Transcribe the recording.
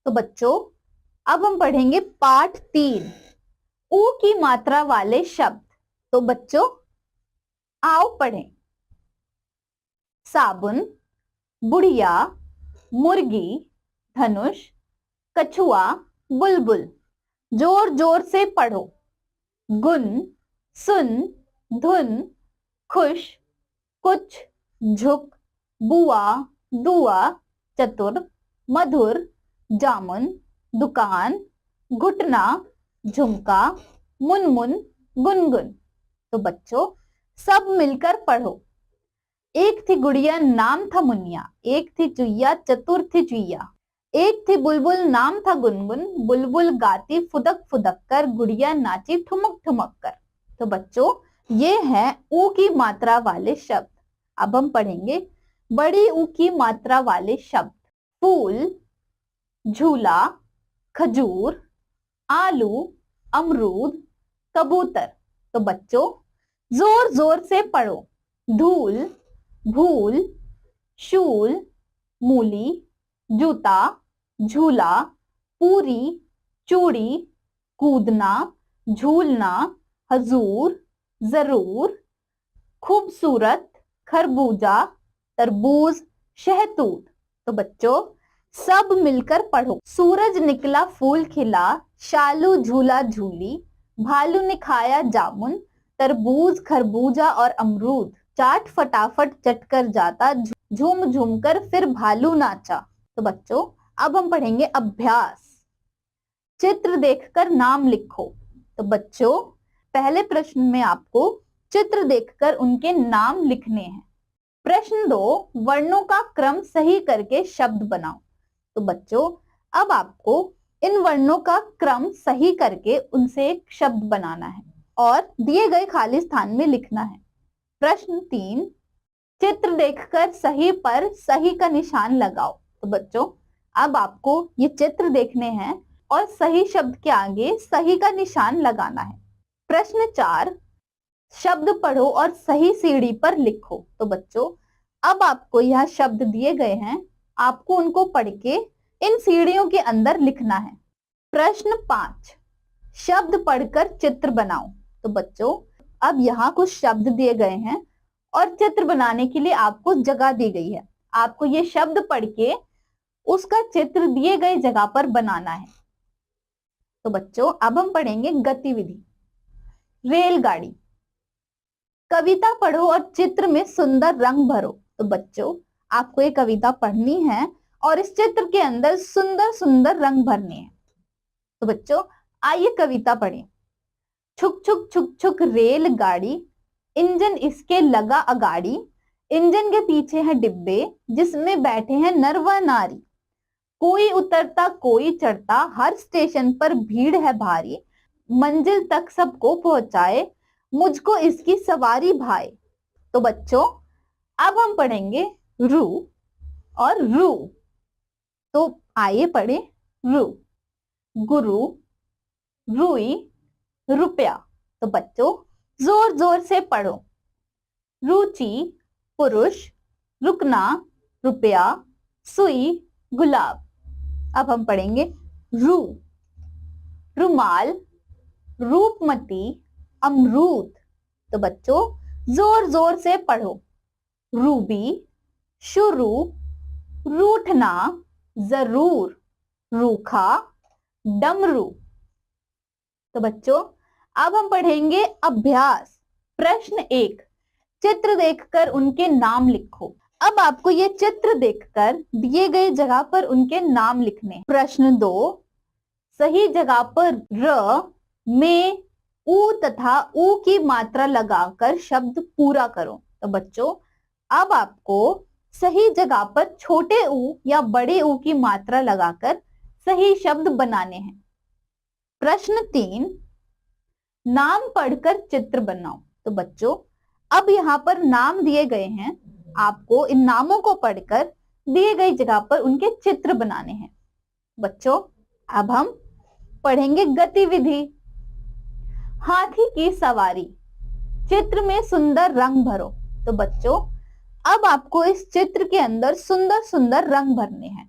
तो बच्चों अब हम पढ़ेंगे पाठ 3 ऊ की मात्रा वाले शब्द। तो बच्चों आओ पढ़ें। साबुन, बुढ़िया, मुर्गी, धनुष, कछुआ, बुलबुल। जोर जोर से पढ़ो। गुन, सुन, धुन, खुश, कुछ, झुक, बुआ, दुआ, चतुर, मधुर, जामुन, दुकान, घुटना, झुमका, मुनमुन, गुनगुन। तो बच्चों सब मिलकर पढ़ो। एक थी गुड़िया नाम था मुनिया, एक थी चुईया चतुर थी चुईया, एक थी बुलबुल नाम था गुनगुन, बुलबुल गाती फुदक फुदक कर, गुड़िया नाची ठुमक ठुमक कर। तो बच्चों ये है ऊ की मात्रा वाले शब्द। अब हम पढ़ेंगे बड़ी ऊ की मात्रा वाले शब्द। फूल, झूला, खजूर, आलू, अमरूद, कबूतर। तो बच्चों जोर जोर से पढ़ो। धूल, भूल, शूल, मूली, जूता, झूला, पूरी, चूड़ी, कूदना, झूलना, हजूर, जरूर, खूबसूरत, खरबूजा, तरबूज, शहतूत। तो बच्चों सब मिलकर पढ़ो। सूरज निकला फूल खिला, शालू झूला झूली, भालू ने खाया जामुन, तरबूज खरबूजा और अमरूद, चाट फटाफट चटकर जाता, झूम झूम कर फिर भालू नाचा। तो बच्चों अब हम पढ़ेंगे अभ्यास। चित्र देखकर नाम लिखो। तो बच्चों पहले प्रश्न में आपको चित्र देखकर उनके नाम लिखने हैं। प्रश्न 2 वर्णों का क्रम सही करके शब्द बनाओ। तो बच्चों अब आपको इन वर्णों का क्रम सही करके उनसे एक शब्द बनाना है और दिए गए खाली स्थान में लिखना है। प्रश्न 3 चित्र देखकर सही पर सही का निशान लगाओ। तो बच्चों अब आपको ये चित्र देखने हैं और सही शब्द के आगे सही का निशान लगाना है। प्रश्न 4 शब्द पढ़ो और सही सीढ़ी पर लिखो। तो बच्चों अब आपको यह शब्द दिए गए हैं, आपको उनको पढ़ के इन सीढ़ियों के अंदर लिखना है। प्रश्न 5 शब्द पढ़कर चित्र बनाओ। तो बच्चों अब यहाँ कुछ शब्द दिए गए हैं और चित्र बनाने के लिए आपको जगह दी गई है। आपको ये शब्द पढ़ के उसका चित्र दिए गए जगह पर बनाना है। तो बच्चों अब हम पढ़ेंगे गतिविधि। रेलगाड़ी। कविता पढ़ो और चित्र में सुंदर रंग भरो। तो बच्चों आपको ये कविता पढ़नी है और इस चित्र के अंदर सुंदर सुंदर रंग भरने हैं। तो बच्चों आइए कविता पढ़ें। छुक छुक छुक छुक रेलगाड़ी, इंजन इसके लगा अगाड़ी, इंजन के पीछे है डिब्बे जिसमें बैठे हैं नर व नारी, कोई उतरता कोई चढ़ता, हर स्टेशन पर भीड़ है भारी, मंजिल तक सबको पहुंचाए, मुझको इसकी सवारी भाए। तो बच्चों अब हम पढ़ेंगे रू और रू। तो आइए पढ़े रू। गुरु, रुई, रुपया। तो बच्चों जोर जोर से पढ़ो। रुचि, पुरुष, रुकना, रुपया, सुई, गुलाब। अब हम पढ़ेंगे रू। रुमाल, रूपमती, अमरूद। तो बच्चों जोर जोर से पढ़ो। रूबी, शुरू, रूठना, जरूर, रूखा, डमरू। तो बच्चों अब हम पढ़ेंगे अभ्यास। प्रश्न 1 चित्र देखकर उनके नाम लिखो। अब आपको ये चित्र देखकर दिए गए जगह पर उनके नाम लिखने। प्रश्न 2 सही जगह पर र में ऊ तथा ऊ की मात्रा लगाकर शब्द पूरा करो। तो बच्चों अब आपको सही जगह पर छोटे ऊ या बड़े ऊ की मात्रा लगाकर सही शब्द बनाने हैं। प्रश्न 3 नाम पढ़कर चित्र बनाओ। तो बच्चों अब यहाँ पर नाम दिए गए हैं, आपको इन नामों को पढ़कर दिए गई जगह पर उनके चित्र बनाने हैं। बच्चों अब हम पढ़ेंगे गतिविधि। हाथी की सवारी, चित्र में सुंदर रंग भरो। तो बच्चों अब आपको इस चित्र के अंदर सुंदर सुंदर रंग भरने हैं।